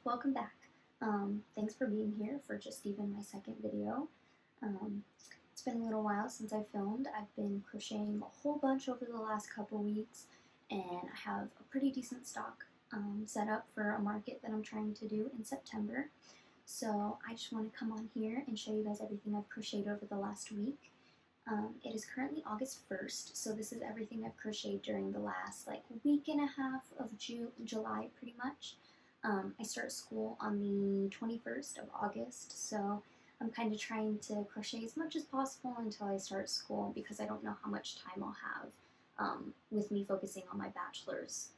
welcome back. Thanks for being here for just even my second video. It's been a little while since I filmed. I've been crocheting a whole bunch over the last couple weeks, and I have a pretty decent stock set up for a market that I'm trying to do in September. So I just want to come on here and show you guys everything I've crocheted over the last week. It is currently August 1st, so this is everything I've crocheted during the last week and a half of July pretty much. I start school on the 21st of August, so I'm kind of trying to crochet as much as possible until I start school because I don't know how much time I'll have with me focusing on my bachelor's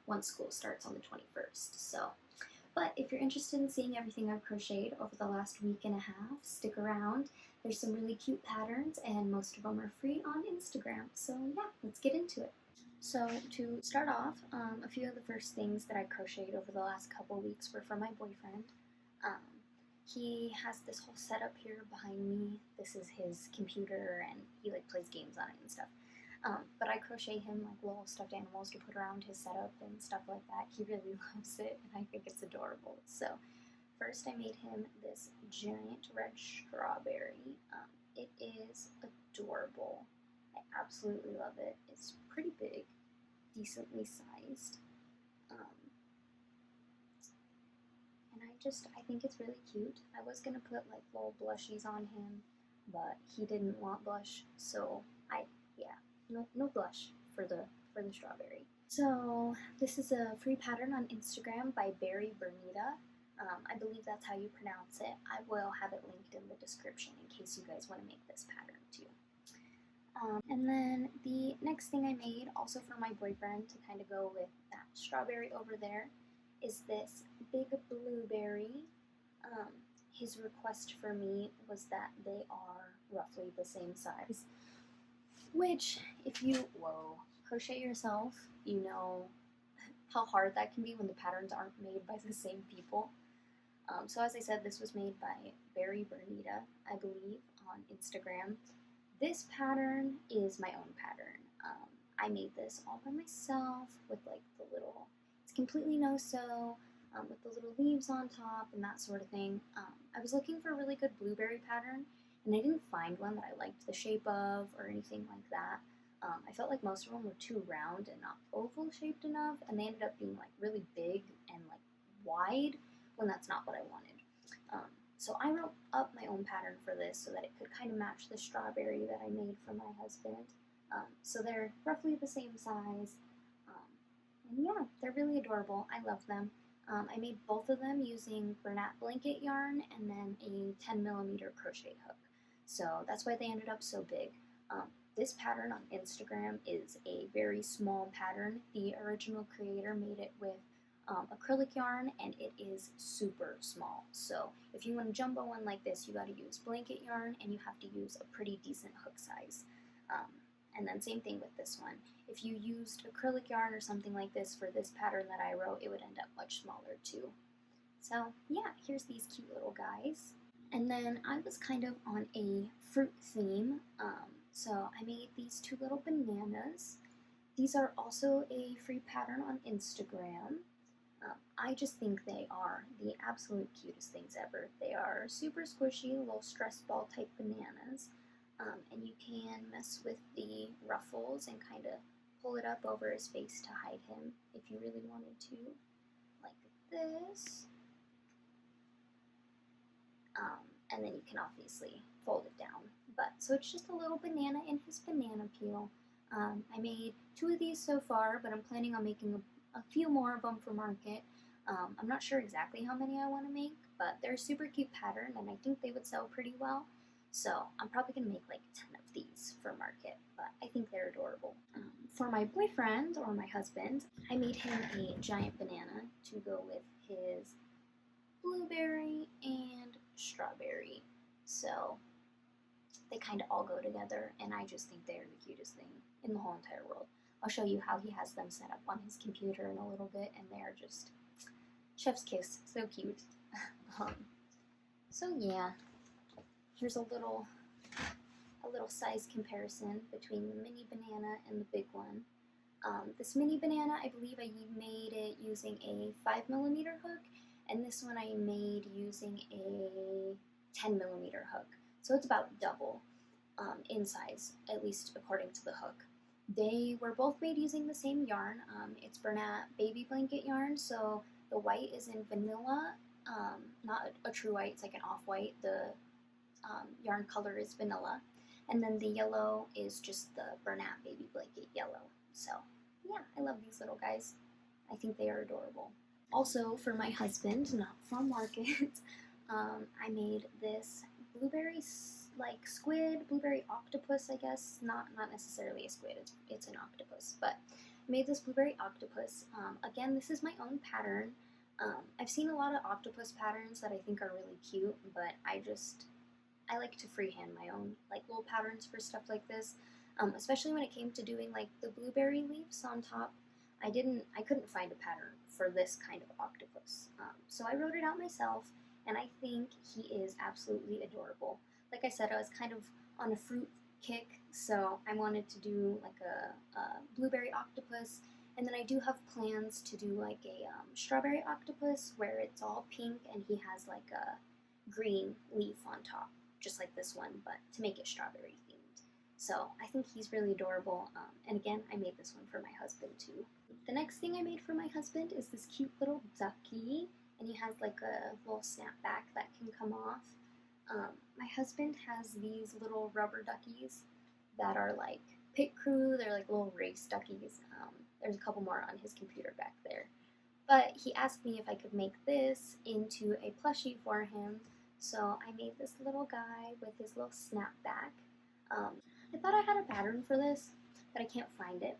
once school starts on the 21st. But if you're interested in seeing everything I've crocheted over the last week and a half, stick around. There's some really cute patterns and most of them are free on Instagram. So yeah, let's get into it. So to start off, a few of the first things that I crocheted over the last couple weeks were for my boyfriend. He has this whole setup here behind me. This is his computer and he plays games on it and stuff. But I crochet him little stuffed animals to put around his setup and stuff like that. He really loves it and I think it's adorable. So first I made him this giant red strawberry. It is adorable. I absolutely love it. It's pretty big, decently sized. And I think it's really cute. I was gonna put little blushies on him, but he didn't want blush, so no blush for the strawberry. So this is a free pattern on Instagram by Berry Bernita. I believe that's how you pronounce it. I will have it linked in the description in case you guys want to make this pattern too. And then the next thing I made, also for my boyfriend to kind of go with that strawberry over there, is this big blueberry. His request for me was that they are roughly the same size, which if you crochet yourself, you know how hard that can be when the patterns aren't made by the same people. So as I said, this was made by Berry Bernita, I believe, on Instagram. This pattern is my own pattern. I made this all by myself with it's completely no-sew, with the little leaves on top and that sort of thing. I was looking for a really good blueberry pattern and I didn't find one that I liked the shape of or anything like that. I felt like most of them were too round and not oval shaped enough, and they ended up being really big and wide when that's not what I wanted. So I wrote up my own pattern for this so that it could kind of match the strawberry that I made for my husband. So they're roughly the same size. And yeah, they're really adorable. I love them. I made both of them using Bernat blanket yarn and then a 10mm crochet hook. So that's why they ended up so big. This pattern on Instagram is a very small pattern. The original creator made it with acrylic yarn and it is super small. So if you want a jumbo one like this, you got to use blanket yarn and you have to use a pretty decent hook size. And then same thing with this one. If you used acrylic yarn or something like this for this pattern that I wrote, it would end up much smaller too. So yeah, here's these cute little guys. And then I was kind of on a fruit theme, so I made these two little bananas. These are also a free pattern on Instagram. I just think they are the absolute cutest things ever. They are super squishy, little stress ball type bananas. And you can mess with the ruffles and kind of pull it up over his face to hide him if you really wanted to, like this. And then you can obviously fold it down. So it's just a little banana in his banana peel. I made 2 of these so far, but I'm planning on making a few more of them for market. I'm not sure exactly how many I want to make, but they're a super cute pattern and I think they would sell pretty well. So I'm probably going to make 10 of these for market, but I think they're adorable. For my boyfriend, or my husband, I made him a giant banana to go with his blueberry and strawberry. So they kind of all go together and I just think they're the cutest thing in the whole entire world. I'll show you how he has them set up on his computer in a little bit and they're just chef's kiss, so cute. So yeah. Here's a little size comparison between the mini banana and the big one. This mini banana, I believe I made it using a 5mm hook, and this one I made using a 10mm hook. So it's about double in size, at least according to the hook. They were both made using the same yarn. It's Bernat baby blanket yarn, so the white is in vanilla, not a true white, it's like an off-white. The yarn color is vanilla. And then the yellow is just the Bernat baby blanket yellow. So yeah, I love these little guys. I think they are adorable. Also for my husband, not from Market, I made this blueberry like squid, blueberry octopus, I guess. Not necessarily a squid, it's an octopus. But I made this blueberry octopus. Again, this is my own pattern. I've seen a lot of octopus patterns that I think are really cute, but I like to freehand my own like little patterns for stuff like this, especially when it came to doing like the blueberry leaves on top. I couldn't find a pattern for this kind of octopus, so I wrote it out myself, and I think he is absolutely adorable. Like I said, I was kind of on a fruit kick, so I wanted to do like a blueberry octopus, and then I do have plans to do like a strawberry octopus where it's all pink and he has like a green leaf on top, just like this one, but to make it strawberry themed. So I think he's really adorable, and again, I made this one for my husband too. The next thing I made for my husband is this cute little ducky, and he has like a little snapback that can come off. My husband has these little rubber duckies that are like pit crew, they're like little race duckies. There's a couple more on his computer back there. But he asked me if I could make this into a plushie for him, so I made this little guy with his little snapback. I thought I had a pattern for this, but I can't find it.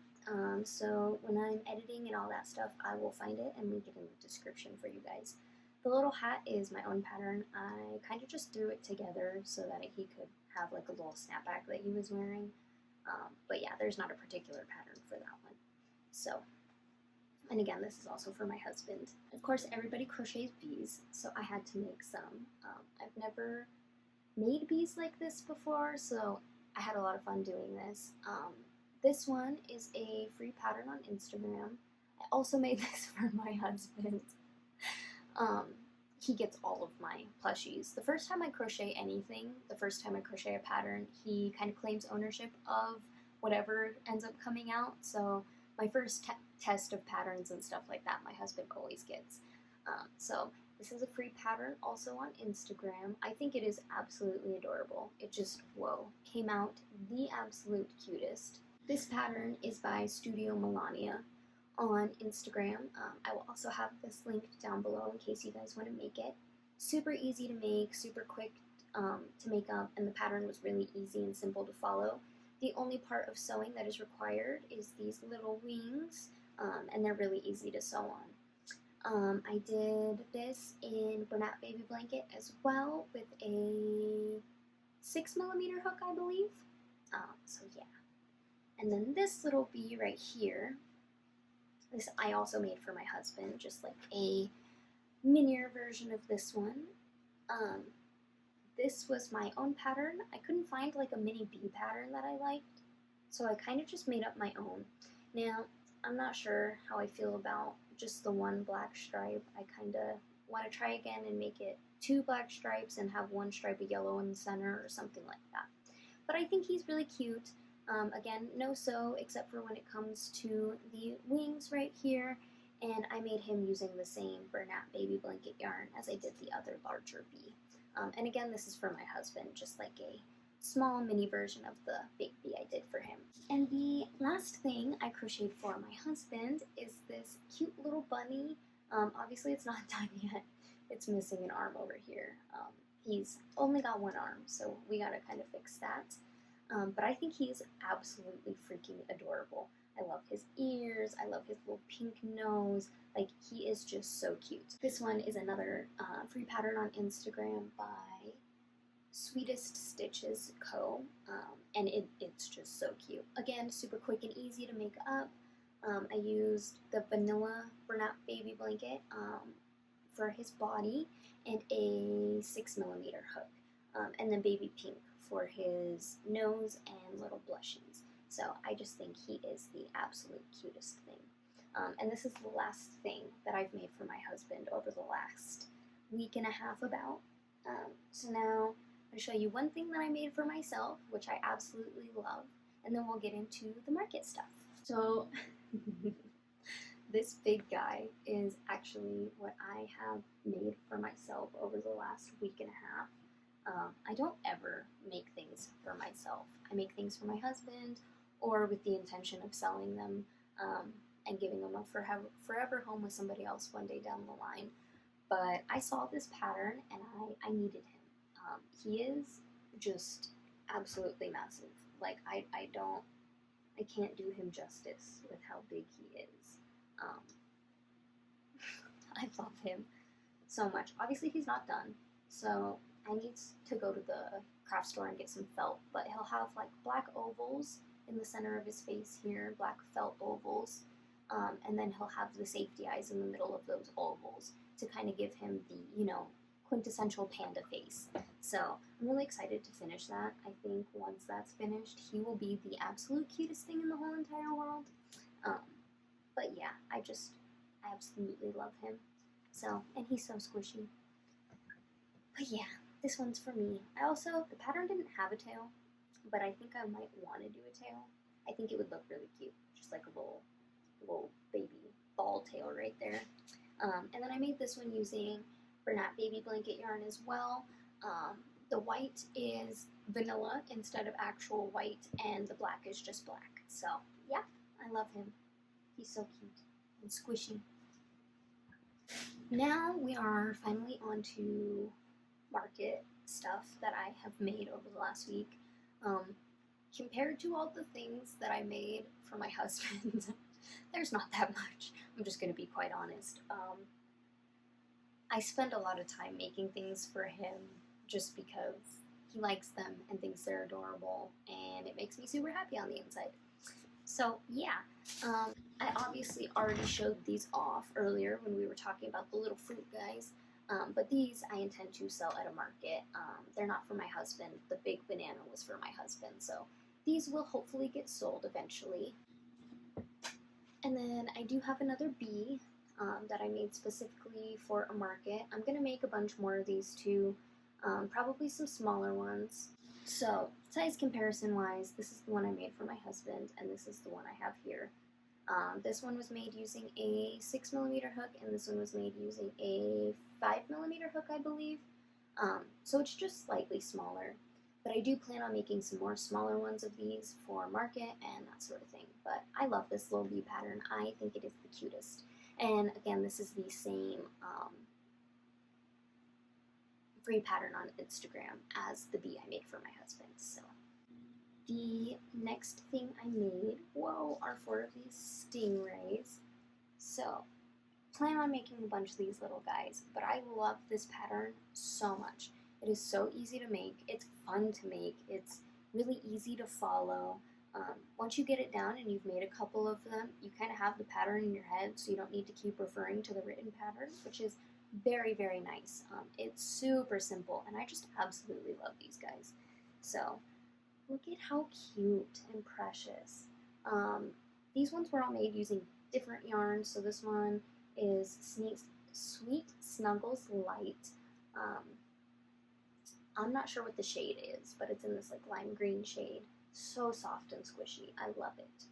So when I'm editing and all that stuff, I will find it and link it in the description for you guys. The little hat is my own pattern. I kind of just threw it together so that he could have like a little snapback that he was wearing. But yeah, there's not a particular pattern for that one. So, and again, this is also for my husband. Of course, everybody crochets bees, so I had to make some. I've never made bees like this before, so I had a lot of fun doing this. This one is a free pattern on Instagram. I also made this for my husband. He gets all of my plushies. The first time I crochet anything, the first time I crochet a pattern, he kind of claims ownership of whatever ends up coming out. So my first test of patterns and stuff like that, my husband always gets. So this is a free pattern also on Instagram. I think it is absolutely adorable. It just, whoa, came out the absolute cutest. This pattern is by Studio Melania on Instagram. I will also have this linked down below in case you guys want to make it. Super easy to make, super quick to make up, and the pattern was really easy and simple to follow. The only part of sewing that is required is these little wings, and they're really easy to sew on. I did this in Bernat Baby Blanket as well with a 6mm hook, I believe. So yeah. And then this little bee right here, this I also made for my husband, just like a miniature version of this one. This was my own pattern. I couldn't find like a mini bee pattern that I liked, so I kind of just made up my own. Now, I'm not sure how I feel about just the one black stripe. I kind of want to try again and make it 2 black stripes and have 1 stripe of yellow in the center or something like that. But I think he's really cute. Again, no sew except for when it comes to the wings right here, and I made him using the same Bernat Baby Blanket yarn as I did the other larger bee. And again, this is for my husband, just like a small mini version of the big bee I did for him. And the last thing I crocheted for my husband is this cute little bunny. Obviously it's not done yet. It's missing an arm over here. He's only got 1 arm, so we gotta kind of fix that. But I think he's absolutely freaking adorable. I love his ears, I love his little pink nose, like he is just so cute. This one is another free pattern on Instagram by Sweetest Stitches Co. And it's just so cute. Again, super quick and easy to make up. I used the vanilla Bernat Baby Blanket for his body and a 6mm hook, and then baby pink for his nose and little blushies. So I just think he is the absolute cutest thing. And this is the last thing that I've made for my husband over the last week and a half about. So now I'm going to show you one thing that I made for myself, which I absolutely love, and then we'll get into the market stuff. So this big guy is actually what I have made for myself over the last week and a half. I don't ever make things for myself. I make things for my husband, or with the intention of selling them and giving them a forever home with somebody else one day down the line. But I saw this pattern and I needed him. He is just absolutely massive. Like I can't do him justice with how big he is. I love him so much. Obviously he's not done, so I need to go to the craft store and get some felt, but he'll have like black ovals in the center of his face here, black felt ovals, and then he'll have the safety eyes in the middle of those ovals to kind of give him the, you know, quintessential panda face. So I'm really excited to finish that. I think once that's finished, he will be the absolute cutest thing in the whole entire world. But yeah, I absolutely love him. So, and he's so squishy. But yeah, this one's for me. The pattern didn't have a tail, but I think I might want to do a tail. I think it would look really cute, just like a little baby ball tail right there. And then I made this one using Bernat baby blanket yarn as well. The white is vanilla instead of actual white, and the black is just black. So yeah, I love him. He's so cute and squishy. Now we are finally on to market stuff that I have made over the last week. Compared to all the things that I made for my husband, there's not that much. I'm just going to be quite honest. I spend a lot of time making things for him just because he likes them and thinks they're adorable, and it makes me super happy on the inside. So yeah, I obviously already showed these off earlier when we were talking about the little fruit guys, but these I intend to sell at a market. They're not for my husband. The big banana was for my husband, so these will hopefully get sold eventually. And then I do have another bee that I made specifically for a market. I'm going to make a bunch more of these too, probably some smaller ones. So, size comparison wise, this is the one I made for my husband, and this is the one I have here. This one was made using a 6mm hook, and this one was made using a 5mm hook, I believe. So it's just slightly smaller. But I do plan on making some more smaller ones of these for market and that sort of thing. But I love this little bee pattern. I think it is the cutest. And again, this is the same free pattern on Instagram as the bee I made for my husband. So the next thing I made, are 4 of these stingrays. So plan on making a bunch of these little guys, but I love this pattern so much. It is so easy to make. It's fun to make. It's really easy to follow. Once you get it down and you've made a couple of them, you kind of have the pattern in your head, so you don't need to keep referring to the written pattern, which is very, very nice. It's super simple, and I just absolutely love these guys. So look at how cute and precious. These ones were all made using different yarns. So this one is Sweet Snuggles Light. I'm not sure what the shade is, but it's in this like lime green shade. So soft and squishy. I love it.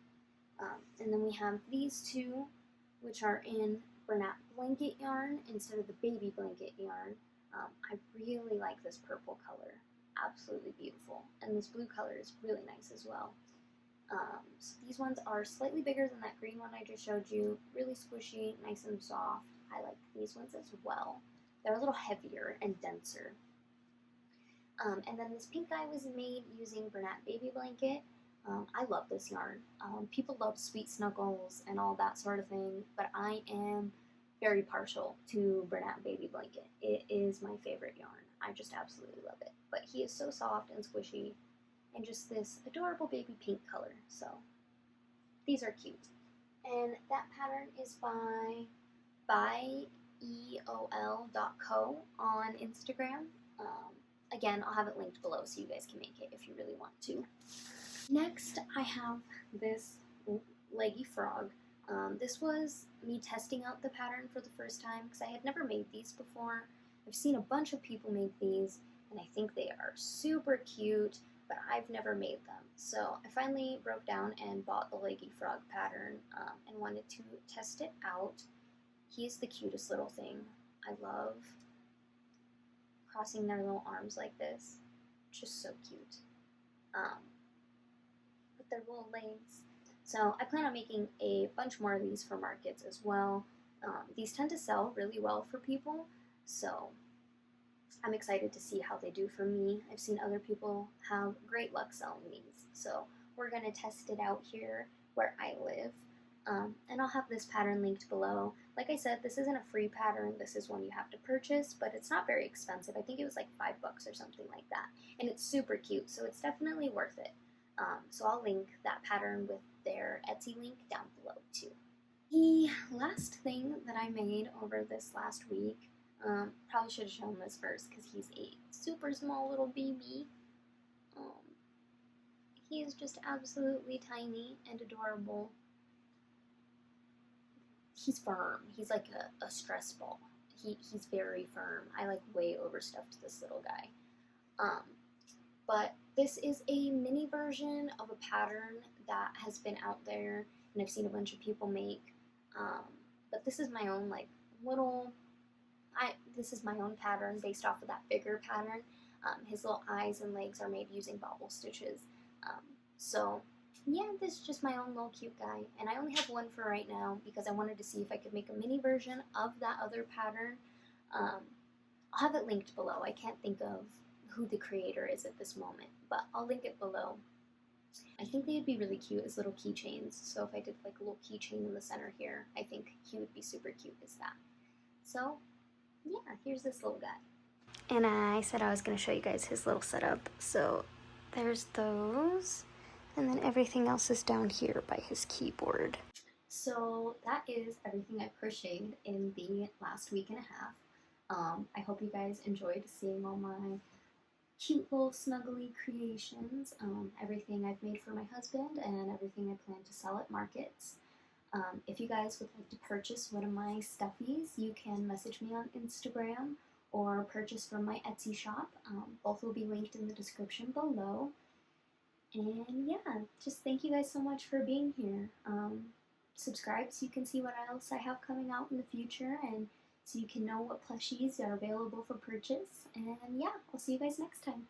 And then we have these two, which are in Bernat blanket yarn instead of the baby blanket yarn. I really like this purple color. Absolutely beautiful. And this blue color is really nice as well. So these ones are slightly bigger than that green one I just showed you. Really squishy, nice and soft. I like these ones as well. They're a little heavier and denser. And then this pink guy was made using Bernat baby blanket. I love this yarn. People love Sweet Snuggles and all that sort of thing, but I am very partial to Bernat baby blanket. It is my favorite yarn. I just absolutely love it. But he is so soft and squishy, and just this adorable baby pink color. So these are cute. And that pattern is by byeol.co on Instagram. Again, I'll have it linked below so you guys can make it if you really want to. Next, I have this Leggy Frog. This was me testing out the pattern for the first time because I had never made these before. I've seen a bunch of people make these and I think they are super cute, but I've never made them. So I finally broke down and bought the Leggy Frog pattern and wanted to test it out. He's the cutest little thing. I love crossing their little arms like this. Just so cute. With their little legs. So I plan on making a bunch more of these for markets as well. These tend to sell really well for people, so I'm excited to see how they do for me. I've seen other people have great luck selling these, so we're going to test it out here where I live. And I'll have this pattern linked below. Like I said, this isn't a free pattern. This is one you have to purchase, but it's not very expensive. I think it was like $5 or something like that. And it's super cute, so it's definitely worth it. So I'll link that pattern with their Etsy link down below too. The last thing that I made over this last week, probably should have shown this first because he's a super small little baby. He is just absolutely tiny and adorable. He's firm. He's like a stress ball. He's very firm. I like way overstuffed this little guy. But this is a mini version of a pattern that has been out there and I've seen a bunch of people make. But this is my own like little, this is my own pattern based off of that bigger pattern. His little eyes and legs are made using bobble stitches. So yeah, this is just my own little cute guy. And I only have one for right now because I wanted to see if I could make a mini version of that other pattern. I'll have it linked below. I can't think of who the creator is at this moment, but I'll link it below. I think they'd be really cute as little keychains, so if I did like a little keychain in the center here, I think he would be super cute as that. So yeah, here's this little guy. And I said I was going to show you guys his little setup, so there's those, and then everything else is down here by his keyboard. So that is everything I crocheted in the last week and a half. I hope you guys enjoyed seeing all my cute little snuggly creations, everything I've made for my husband and everything I plan to sell at markets. If you guys would like to purchase one of my stuffies, you can message me on Instagram or purchase from my Etsy shop. Both will be linked in the description below. And yeah, just thank you guys so much for being here. Subscribe so you can see what else I have coming out in the future and so you can know what plushies are available for purchase. And yeah, I'll see you guys next time.